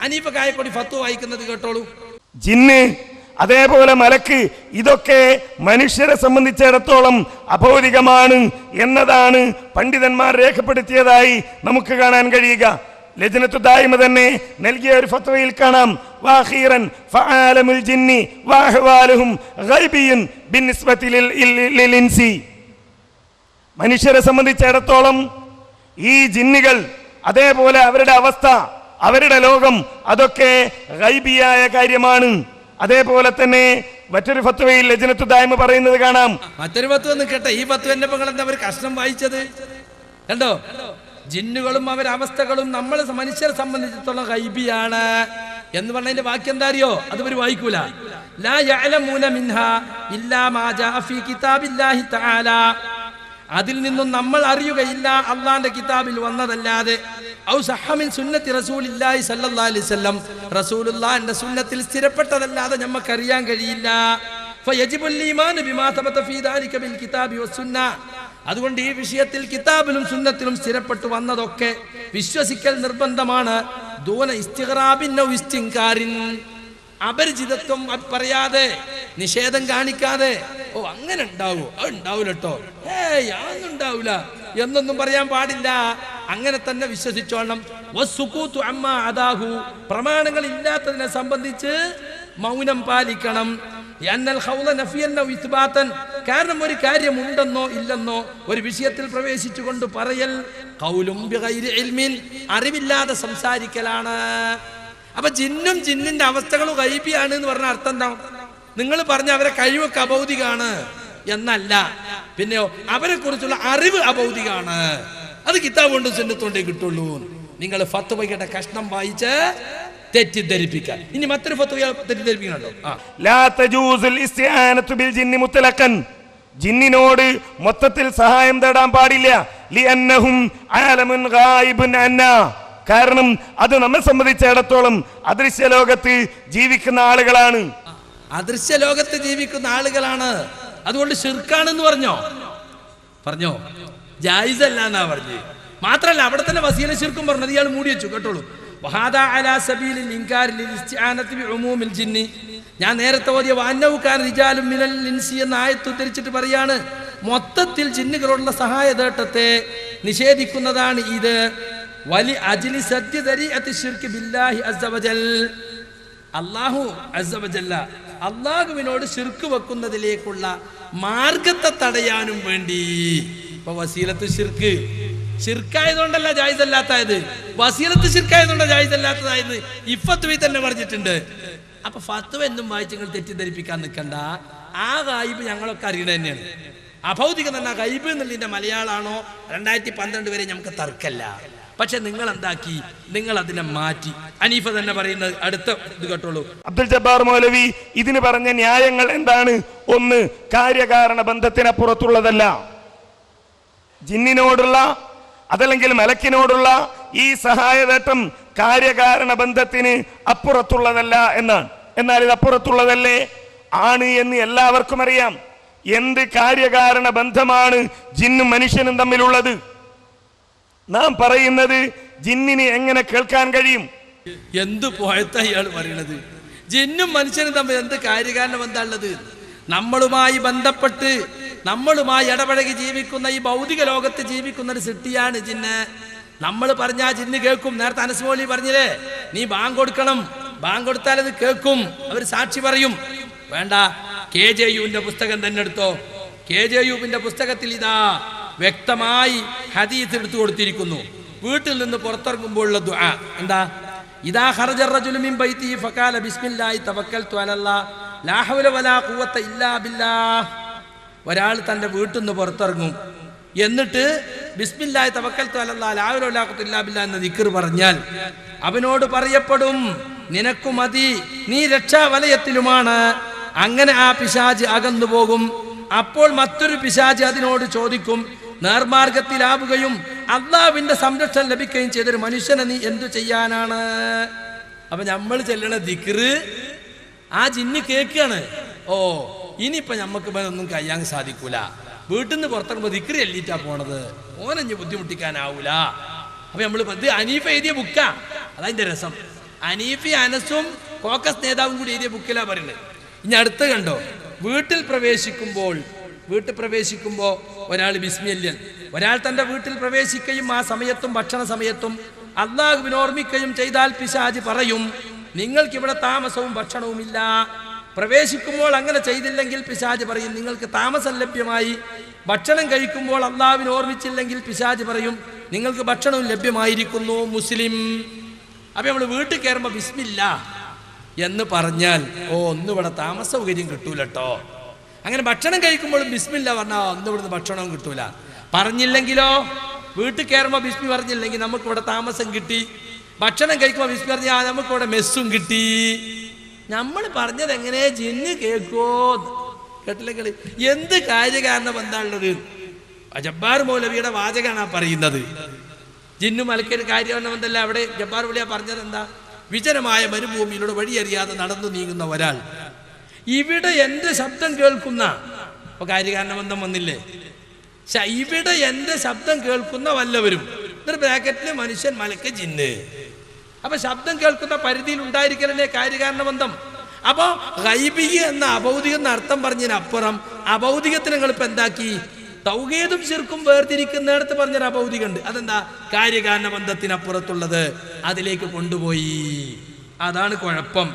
അനീഫ കായക്കൊടി ഫത്വ വായിക്കുന്നത് കേട്ടോളൂ. ജിന്ന് അതേപോലെ മലക്ക് ഇതൊക്കെ മനുഷ്യരെ സംബന്ധിച്ചിടത്തോളം അഭൗതികമാണ് എന്നതാണ് പണ്ഡിതന്മാർ രേഖപ്പെടുത്തിയതായി നമുക്ക് കാണാൻ കഴിയുക. ലജ്നത്തു ദായിമ തന്നെ നൽകിയ ഒരു ഫത്വയിൽ കാണാം, വാഖീറൻ ഫആലമുൽ ജിന്നി വഅഹ്വാലുഹും ഗൈബിയ്യുൻ ബിന്നിസ്ബതി ലിൽ ഇൻസി. മനുഷ്യരെ സംബന്ധിച്ചിടത്തോളം ഈ ജിന്നുകൾ അതേപോലെ അവരുടെ അവസ്ഥ, അവരുടെ ലോകം അതൊക്കെ ഗൈബിയായ കാര്യമാണ്. അതേപോലെ തന്നെ മറ്റൊരു ഫത്വയിൽ ലജ്നത്തു ദായിമ പറയുന്നത് കാണാം. മറ്റൊരു ഫത്വ നിൽക്കട്ടെ, ഈ ഫത്വന്റെ എന്താ ഒരു കഷ്ണം വായിച്ചത് കണ്ടോ? ജിന്നുകളും അവരുടെ അവസ്ഥകളും നമ്മൾ മനുഷ്യരെ സംബന്ധിച്ചിടത്തോളം ഗൈബിയാണ് എന്ന് പറഞ്ഞതിന്റെ വാക്യം എന്താ അറിയോ? അത് ഇവർ വായിക്കൂല. ലാ യഅലമൂന മിൻഹാ ഇല്ലാ മാ ജാഅ ഫീ കിതാബില്ലാഹി തആല. അതിൽ നിന്നും നമ്മൾ അറിയുകയില്ല അള്ളാന്റെ കിതാബിൽ വന്നതല്ലാതെ. ഔ സഹ മിൻ സുന്നത്തി റസൂലില്ലാഹി സ്വല്ലല്ലാഹു അലൈഹി വസല്ലം, റസൂലുള്ളാഹിന്റെ സുന്നത്തിൽ സ്ഥിരപ്പെട്ടതല്ലാതെ നമുക്ക് അറിയാൻ കഴിയില്ല. ഫയജിബുൽ ഈമാനു ബിമാ തബത ഫീ ദാലിക ബിൽ കിതാബി വസ്സുന്ന. അതുകൊണ്ട് ഈ വിഷയത്തിൽ കിതാബിലും സുന്നത്തിലും സ്ഥിരപ്പെട്ടു വന്നതൊക്കെ വിശ്വസിക്കൽ നിർബന്ധമാണ്. ദൂന ഇസ്തിഗ്റാബിൻ ഔ ഇസ്തിൻകാരിൻ, അപരിചിതത്വം പറയാതെ, നിഷേധം കാണിക്കാതെ, ഓ അങ്ങനെ ഉണ്ടാവൂ, അത് ഉണ്ടാവൂല കേട്ടോ, അതൊന്നും ഉണ്ടാവൂല എന്നൊന്നും പറയാൻ പാടില്ല. അങ്ങനെ തന്നെ വിശ്വസിച്ചോളണം. വസ്സുകൂതു അമ്മാ അദാഹു, പ്രമാണങ്ങൾ ഇല്ലാത്തതിനെ സംബന്ധിച്ച് മൗനം പാലിക്കണം. കാരണം ഒരു കാര്യം ഉണ്ടെന്നോ ഇല്ലെന്നോ ഒരു വിഷയത്തിൽ പ്രവേശിച്ചുകൊണ്ട് പറയൽ ഖൗലും ബിഗൈരി ഇൽമിൻ, അറിവില്ലാതെ സംസാരിക്കലാണ്. അപ്പൊ ജിന്നും ജിന്നിന്റെ അവസ്ഥകളും ഗൈബിയാണ് എന്ന് പറഞ്ഞ അർത്ഥം എന്താ? നിങ്ങൾ പറഞ്ഞ അവരെ കഴിവൊക്കെ അഭൗതികാണ് എന്നല്ല, പിന്നെയോ അവരെ കുറിച്ചുള്ള അറിവ് അഭൗതികാണ്. അത് കിതാബ് കൊണ്ട് സുന്നത്തോണ്ടേ കിട്ടുള്ളൂ. നിങ്ങൾ ഫത്വയുടെ കഷ്ണം വായിച്ച് തെറ്റിദ്ധരിപ്പിക്കാൻ. ഇനി മറ്റൊരു ഫത്വ തെറ്റിദ്ധരിപ്പിക്കണോ? ലാ തജൂസുൽ ഇസ്തിആനതു ബിൽ ജിന്നി മുത്ലഖൻ, ജിന്നിനോട് മൊത്തത്തിൽ സഹായം തേടാൻ പാടില്ല. ലിഅന്നഹും ആലമുൻ ഗായിബുൻ അന്നാ, കാരണം അത് നമ്മെ സംബന്ധിച്ചിടത്തോളം അദൃശ്യ ലോകത്ത് ജീവിക്കുന്ന ആളുകളാണ്. അദൃശ്യ ലോകത്ത് ജീവിക്കുന്ന ആളുകളാണ്. അതുകൊണ്ട് ശിർക്കാണെന്ന് പറഞ്ഞോ ജായിസല്ല എന്നാ പറഞ്ഞു. മാത്രല്ല അവിടെ തന്നെ വസീല ശിർക്കും പറഞ്ഞത് ഇയാൾ മൂടി വെച്ചു കേട്ടോളൂ. വഹാദാ അലാ സബീലിൽ ഇൻകാരി ലിൽ ഇസ്തിആനതി ബിഉമൂമിൽ ജിന്നി. ഞാൻ നേരത്തെ ഓതിയ വഅന്നഹു കാന റിജാലും മിനൽ ഇൻസി എന്ന ആയത്ത് ഉദ്ധരിച്ചിട്ട് പറയാണ്, മൊത്തത്തിൽ ജിന്നുകളോടുള്ള സഹായതേട്ടത്തെ നിഷേധിക്കുന്നതാണ് ഇത്. വലി അജ്ലി സദ്യദരിഅത്തി ശിർക്ക് ബില്ലാഹി അസ്സ വജൽ, അല്ലാഹു അസ്സ വജല്ല അല്ലാഹുവിനോട് ശിർക്ക് വെക്കുന്നതിലേക്കുള്ള മാർഗത്തെ തടയാനും വേണ്ടി. ഇപ്പൊ വസീലത്ത് ശിർക്ക് ശിർക്കായതുകൊണ്ടല്ല ജായിസല്ലാത്തത്, വസീലത്ത് ശിർക്കായതുകൊണ്ടാ ജായിസല്ലാത്തതായത് ഇഫത്വയിൽ തന്നെ പറഞ്ഞിട്ടുണ്ട്. അപ്പൊ ഫത്വ എന്നും വായിച്ച് നിങ്ങൾ തെറ്റിദ്ധരിപ്പിക്കാൻ നിൽക്കണ്ട. ആ ഗൈബ് ഞങ്ങളൊക്കെ അറിയണ തന്നെയാണ്. അഭൗതികം തന്നെ ഗൈബ് എന്നുള്ളതിന്റെ മലയാളാണോ 2012 വരെ നമുക്ക് തർക്കല്ല. പക്ഷെ നിങ്ങൾ എന്താക്കി, നിങ്ങൾ അതിനെ മാറ്റി. അനീഫ തന്നെ പറയുന്നത് അടുത്ത ഇത് കേട്ടോളൂ. അബ്ദുൽ ജബ്ബാർ മൗലവി ഇതിന് പറഞ്ഞ ന്യായങ്ങൾ എന്താണ്? ഒന്ന്, കാര്യകാരണ ബന്ധത്തിനപ്പുറത്തുള്ളതല്ല. ജിന്നിനോടുള്ള അതല്ലെങ്കിൽ മലക്കിനോടുള്ള ഈ സഹായതേട്ടം കാര്യകാരണ ബന്ധത്തിന് അപ്പുറത്തുള്ളതല്ല എന്നാണ്. എന്നാൽ ഇത് അപ്പുറത്തുള്ളതല്ലേ ആണ് എന്ന് എല്ലാവർക്കും അറിയാം. എന്ത് കാര്യകാരണ ബന്ധമാണ് ജിന്നും മനുഷ്യനും തമ്മിലുള്ളത്? നാം പറയുന്നത് ജിന്നിന് എങ്ങനെ കേൾക്കാൻ കഴിയും? എന്ത് പോയത്താ ഇയാൾ പറയണത്? ജിന്നും മനുഷ്യനും തമ്മിൽ എന്ത് കാര്യകാരണ ബന്ധമുള്ളത്? നമ്മളുമായി ബന്ധപ്പെട്ട് നമ്മളുമായി ഇടപഴകി ജീവിക്കുന്ന ഈ ഭൗതിക ലോകത്ത് ജീവിക്കുന്ന ഒരു സൃഷ്ടിയാണ് ജിന്ന്. നമ്മൾ പറഞ്ഞാൽ ജിന്ന് കേൾക്കും. നേരത്തെ അനസ് മൗലവി പറഞ്ഞില്ലേ, നീ ബാങ്ക് കൊടുക്കണം, ബാങ്ക് കൊടുത്താൽ അത് കേൾക്കും, അവർ സാക്ഷി പറയും. വേണ്ട, KJUവിന്റെ പുസ്തകം തന്നെ എടുത്തോ. KJUവിന്റെ പുസ്തകത്തിൽ ഇതാ വ്യക്തമായി ഹദീസ് എടുത്തു കൊടുത്തിരിക്കുന്നു. വീട്ടിൽ നിന്ന് പുറത്തിറങ്ങുമ്പോഴുള്ള ദുആ എന്താ? ഇദാ ഖറജ റജുലു മിൻ ബൈതിഹി ഫഖാല ബിസ്മില്ലാഹി തവക്കൽതു അലല്ലാഹ് ലാ ഹൗല വലാ ഖുവത ഇല്ലാ ബില്ലാഹ്. ഒരാൾ തൻ്റെ വീട്ടിൽ നിന്ന് പുറത്തിറങ്ങും, എന്നിട്ട് ബിസ്മില്ലാഹി തവക്കൽതു അലല്ലാഹ് ലാ ഹൗല വലാ ഖുവത ഇല്ലാ ബില്ലാഹ് എന്ന ദിക്ർ പറഞ്ഞാൽ അവനോട് പറയപ്പെടും, നിനക്കു മതി, നീ രക്ഷാവലയത്തിലുമാണ്. അങ്ങനെ ആ പിശാച് അകന്നു പോകും. അപ്പോൾ മറ്റൊരു പിശാച് അതിനോട് ചോദിക്കും, നേർമാർഗത്തിലാവുകയും അള്ളാഹുവിന്റെ സംരക്ഷണം ലഭിക്കുകയും ചെയ്തൊരു മനുഷ്യനെ നീ എന്തു ചെയ്യാനാണ്? അപ്പൊ നമ്മൾ ചെല്ലണ ദിക്റ് ആ ജിന്ന് കേൾക്കുകയാണ്. ഓ, ഇനിയിപ്പൊ നമുക്ക് ഒന്നും കഴിയാൻ സാധിക്കൂല, വീട്ടിൽ നിന്ന് പുറത്തിറങ്ങുമ്പോൾ ദിക്റ് ചൊല്ലിയിട്ടാ പോണത്, ഓനഞ്ഞ് ബുദ്ധിമുട്ടിക്കാനാവൂല. അപ്പൊ നമ്മൾ ഹനീഫ എഴുതിയ ബുക്കാ, അതതിന്റെ രസം. അനീഫി അനസും കോക്കസ് നേതാവും കൂടി എഴുതിയ ബുക്കിലാ പറയുന്നത്. ഇനി അടുത്ത് കണ്ടോ, വീട്ടിൽ പ്രവേശിക്കുമ്പോൾ ഒരാൾ ബിസ്മില്ല, ഒരാൾ തൻ്റെ വീട്ടിൽ പ്രവേശിക്കുകയും ആ സമയത്തും ഭക്ഷണ സമയത്തും അള്ളാഹുവിനെ ഓർമ്മിക്കുകയും ചെയ്താൽ പിശാച് പറയും നിങ്ങൾക്കിവിടെ താമസവും ഭക്ഷണവുമില്ല. പ്രവേശിക്കുമ്പോൾ അങ്ങനെ ചെയ്തില്ലെങ്കിൽ പിശാച് പറയും നിങ്ങൾക്ക് താമസം ലഭ്യമായി. ഭക്ഷണം കഴിക്കുമ്പോൾ അള്ളാഹുവിനെ ഓർമ്മിച്ചില്ലെങ്കിൽ പിശാച് പറയും നിങ്ങൾക്ക് ഭക്ഷണവും ലഭ്യമായിരിക്കുന്നു. മുസ്ലിം. അപ്പം നമ്മൾ വീട്ടിൽ കയറുമ്പോൾ ബിസ്മില്ല എന്ന് പറഞ്ഞാൽ ഒന്നും ഇവിടെ താമസ സൗകര്യം കിട്ടൂലട്ടോ. അങ്ങനെ ഭക്ഷണം കഴിക്കുമ്പോഴും ബിസ്മില്ല പറഞ്ഞാൽ ഒന്നും ഇവിടുന്ന് ഭക്ഷണവും കിട്ടൂല. പറഞ്ഞില്ലെങ്കിലോ, വീട്ടിൽ കയറുമ്പോൾ ബിസ്മി പറഞ്ഞില്ലെങ്കിൽ നമുക്കിവിടെ താമസം കിട്ടി. ഭക്ഷണം കഴിക്കുമ്പോൾ ബിസ്മി പറഞ്ഞാൽ നമുക്കിവിടെ മെസ്സും കിട്ടി. നമ്മൾ പറഞ്ഞത് എങ്ങനെ ജിന്ന് കേൾക്കോ? കേട്ടില്ലെങ്കിൽ എന്ത് കാര്യകാരണം എന്താണുള്ളത്? ജബ്ബാർ മൗലവിയുടെ വാചകമാണ് പറയുന്നത്. ജിന്നു മലക്കൊരു കാര്യം എന്തല്ല അവിടെ ജബ്ബാർ മൗലവിയ പറഞ്ഞത് എന്താ? വിജനമായ മരുഭൂമിയിലൂടെ വഴിയറിയാതെ നടന്നു നീങ്ങുന്ന ഒരാൾ ഇവിടെ എൻ്റെ ശബ്ദം കേൾക്കുന്ന കാര്യകാരണബന്ധം വന്നില്ലേ? ഇവിടെ എൻ്റെ ശബ്ദം കേൾക്കുന്ന വല്ലവരും ബ്രാക്കറ്റിൽ മനുഷ്യൻ മലക്ക് ജിന്ന്. അപ്പൊ ശബ്ദം കേൾക്കുന്ന പരിധിയിൽ ഉണ്ടായിരിക്കലല്ലേ കാര്യകാരണബന്ധം. അപ്പൊ ഗൈബി എന്ന അഭൗതികം എന്ന അർത്ഥം പറഞ്ഞതിനപ്പുറം അഭൗതികത്തിന് നിങ്ങൾ ഇപ്പൊ എന്താക്കി? തൗഹീദും ശിർക്കും വേർതിരിക്കുന്നിടത്ത് പറഞ്ഞൊരു അഭൗതികമുണ്ട്. അതെന്താ? കാര്യകാരണബന്ധത്തിനപ്പുറത്തുള്ളത് അതിലേക്ക് കൊണ്ടുപോയി. അതാണ് കുഴപ്പം.